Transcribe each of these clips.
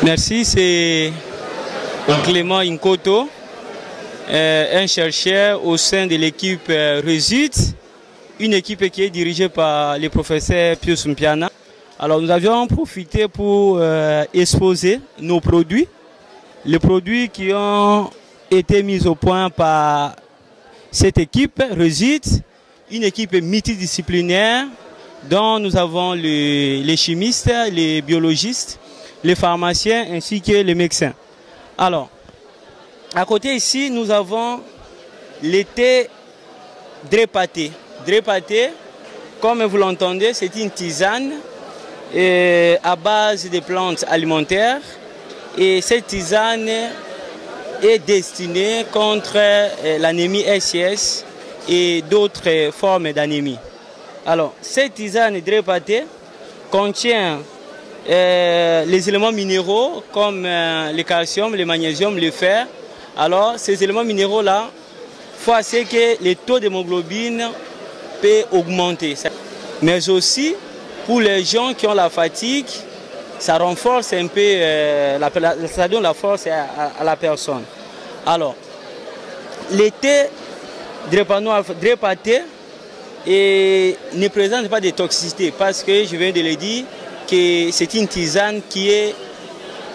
Merci, c'est Clément Inkoto, un chercheur au sein de l'équipe RESUT, une équipe qui est dirigée par le professeur Pius Mpiana. Alors nous avions profité pour exposer nos produits, les produits qui ont été mis au point par cette équipe RESUT, une équipe multidisciplinaire dont nous avons les chimistes, les biologistes, les pharmaciens ainsi que les médecins. Alors, à côté ici, nous avons le thé Drépate. Drépate, comme vous l'entendez, c'est une tisane à base de plantes alimentaires. Et cette tisane est destinée contre l'anémie SIS et d'autres formes d'anémie. Alors, cette tisane Drépate contient les éléments minéraux comme le calcium, le magnésium, le fer. Alors, ces éléments minéraux-là font assez que le taux d'hémoglobine peut augmenter. Mais aussi, pour les gens qui ont la fatigue, ça renforce un peu, ça donne la force à la personne. Alors, le thé Drépate ne présente pas de toxicité parce que je viens de le dire que c'est une tisane qui est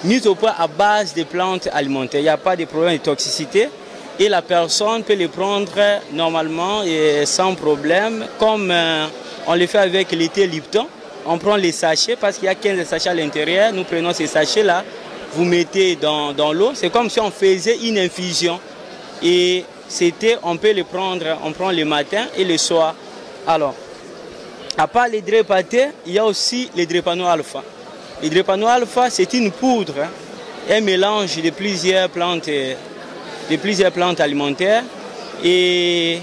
mise au point à base de plantes alimentaires. Il n'y a pas de problème de toxicité et la personne peut le prendre normalement et sans problème, comme on le fait avec le thé Lipton. On prend les sachets parce qu'il y a 15 sachets à l'intérieur. Nous prenons ces sachets-là, vous mettez dans l'eau. C'est comme si on faisait une infusion. Et c'était, on peut le prendre, on prend le matin et le soir. Alors, à part les Drépate, il y a aussi les Drépano alpha. Les Drépano alpha, c'est une poudre, un mélange de plusieurs plantes alimentaires. Et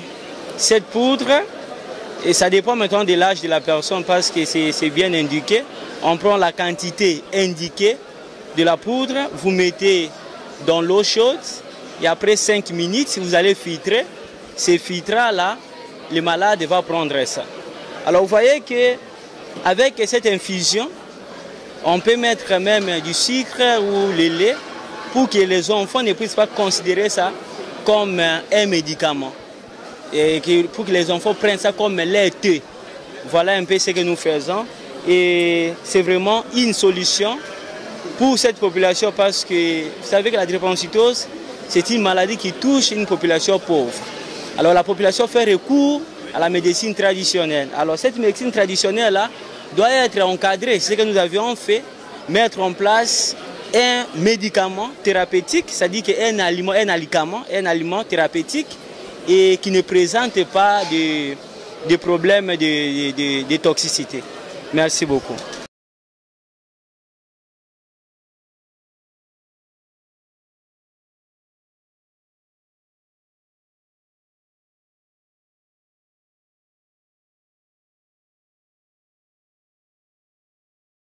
cette poudre, et ça dépend maintenant de l'âge de la personne parce que c'est bien indiqué. On prend la quantité indiquée de la poudre, vous mettez dans l'eau chaude et après 5 minutes, vous allez filtrer. Ces filtres-là, le malade va prendre ça. Alors vous voyez qu'avec cette infusion, on peut mettre même du sucre ou le lait pour que les enfants ne puissent pas considérer ça comme un médicament. Et pour que les enfants prennent ça comme leur thé. Voilà un peu ce que nous faisons. Et c'est vraiment une solution pour cette population parce que vous savez que la drépanocytose, c'est une maladie qui touche une population pauvre. Alors la population fait recours à la médecine traditionnelle. Alors cette médecine traditionnelle-là doit être encadrée. C'est ce que nous avions fait, mettre en place un médicament thérapeutique, c'est-à-dire un aliment thérapeutique et qui ne présente pas de problème de toxicité. Merci beaucoup.